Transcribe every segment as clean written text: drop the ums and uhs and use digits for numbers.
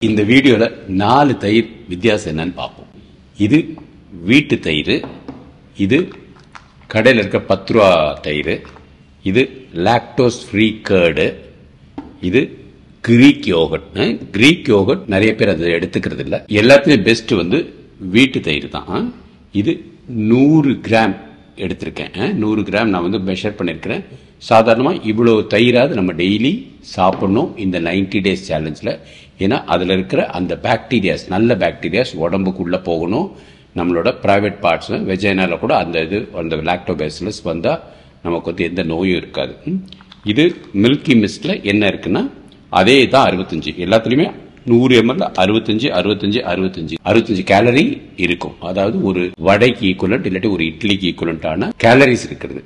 இந்த வீடியோல 4 தயிர் வித்தியாசம் என்னன்னு பார்ப்போம். இது வீட்டு தயிர், இது கடையில் இருக்க 10 ரூபா தயிர், இது லாக்டோஸ் ஃப்ரீ கர்டு, இது கிரீக் யோகட். கிரீக் யோகட் நிறைய பேர் அதை எடுத்துக்கிறது இல்லை. எல்லாத்துலயும் பெஸ்ட் வந்து வீட்டு தயிர் தான். இது 100 கிராம் எடுத்திருக்கேன். 100 கிராம் நான் வந்து மெஷர் பண்ணிருக்கிறேன். சாதாரணமா இவ்வளவு தயிராது நம்ம டெய்லி சாப்பிடணும் இந்த 90 டேஸ் சேலஞ்சில். ஏன்னா அதில் இருக்கிற அந்த பாக்டீரியாஸ், நல்ல பாக்டீரியாஸ் உடம்புக்குள்ள போகணும். நம்மளோட பிரைவேட் பார்ட்ஸ் வெஜைனால கூட அந்த இது அந்த லாக்டோபேசிலஸ் வந்தா நமக்கு வந்து எந்த நோயும் இருக்காது. இது மில்கி மிஸ்ட்ல என்ன இருக்குன்னா அதே தான் 65, எல்லாத்துலயுமே 100 ml 65 கேலரி இருக்கும். அதாவது ஒரு வடைக்கு ஈக்குவலண்ட் இல்லாட்டி ஒரு இட்லிக்கு ஈக்குவலண்டான கேலரிஸ் இருக்கிறது.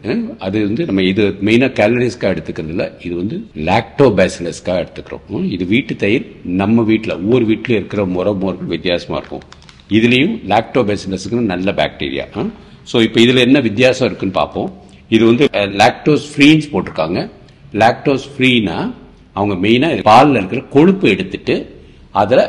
அது வந்து நம்ம இது மெயினா கேலரிஸ்க்காக எடுத்துக்கிறது இல்ல, இது வந்து லாக்டோபேசிலஸ்க்காக எடுத்துக்கிறோம். இது வீட்டு தயிர். நம்ம வீட்டில் ஒவ்வொரு வீட்டிலும் இருக்கிற முறைகள் வித்தியாசமா இருக்கும். இதுலயும் லாக்டோபேசிலஸ்க்கு நல்ல பாக்டீரியா. ஸோ இப்போ இதுல என்ன வித்தியாசம் இருக்குன்னு பார்ப்போம். இது வந்து லாக்டோஸ் ஃப்ரீன்னு போட்டிருக்காங்க. லாக்டோஸ் ஃப்ரீனா அவங்க மெயினா பாலில் இருக்கிற கொழுப்பு எடுத்துட்டு அதில்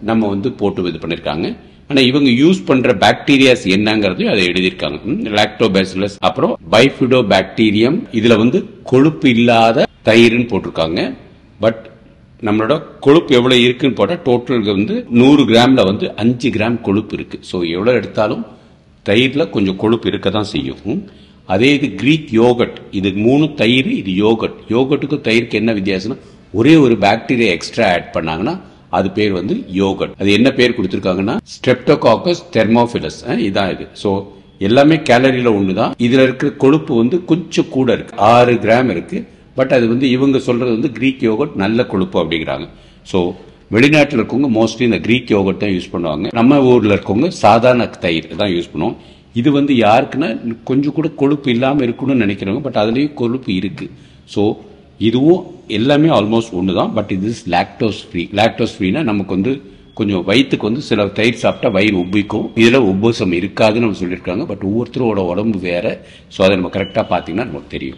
நம்ம வந்து போட்டு இது பண்ணிருக்காங்க. ஆனா இவங்க யூஸ் பண்ற பாக்டீரியாஸ் என்னங்கிறதையும் அதை எழுதியிருக்காங்க. லாக்டோபேசிலஸ், அப்புறம் பைஃபிடோ பாக்டீரியம். இதுல வந்து கொழுப்பு இல்லாத தயிர்னு போட்டிருக்காங்க. பட் நம்மளோட கொழுப்பு எவ்வளவு இருக்குன்னு போட்டா டோட்டல் வந்து 100 கிராம்ல வந்து 5 கிராம் கொழுப்பு இருக்கு. ஸோ எவ்வளவு எடுத்தாலும் தயிர்ல கொஞ்சம் கொழுப்பு இருக்க தான் செய்யும். அதே இது கிரீக் யோகட். இது 3 தயிர், இது யோகட். யோகட்டுக்கும் தயிருக்கு என்ன வித்தியாசம்னா ஒரே ஒரு பாக்டீரியா எக்ஸ்ட்ரா ஆட் பண்ணாங்கன்னா அது பேர் வந்து யோகட். அது என்ன பேர் கொடுத்திருக்காங்கன்னா ஸ்ட்ரெப்டோகாக்கஸ் தெர்மோபிலஸ். இதான் இது. சோ எல்லாமே கேலரியில ஒண்ணுதான். இதுல இருக்கிற கொழுப்பு வந்து கொஞ்சம் கூட இருக்கு, 6 கிராம் இருக்கு. பட் அது வந்து இவங்க சொல்றது வந்து கிரீக் யோகட் நல்ல கொழுப்பு அப்படிங்கிறாங்க. சோ வெளிநாட்டில் இருக்கவங்க மோஸ்ட்லி இந்த கிரீக் யோகட் தான் யூஸ் பண்ணுவாங்க. நம்ம ஊர்ல இருக்கவங்க சாதாரண தயிர் தான் யூஸ் பண்ணுவோம். இது வந்து யாருக்குன்னா கொஞ்சம் கூட கொழுப்பு இல்லாம இருக்கணும்னு நினைக்கிறவங்க, பட் அதுலயும் கொழுப்பு இருக்கு. சோ இதுவும் எல்லாமே ஆல்மோஸ்ட் ஒன்று தான். பட் இது லாக்டோஸ் ஃப்ரீ. லாக்டோஸ் ஃப்ரீனா நமக்கு வந்து கொஞ்சம் வயிற்றுக்கு வந்து சில தயிர் சாப்பிட்டா வயிறு உப்பிக்கும். இதுல உபசம் இருக்காதுன்னு நம்ம சொல்லியிருக்காங்க. பட் ஒவ்வொருத்தரோட உடம்பு வேற. ஸோ அதை நம்ம கரெக்டாக பார்த்தீங்கன்னா நமக்கு தெரியும்.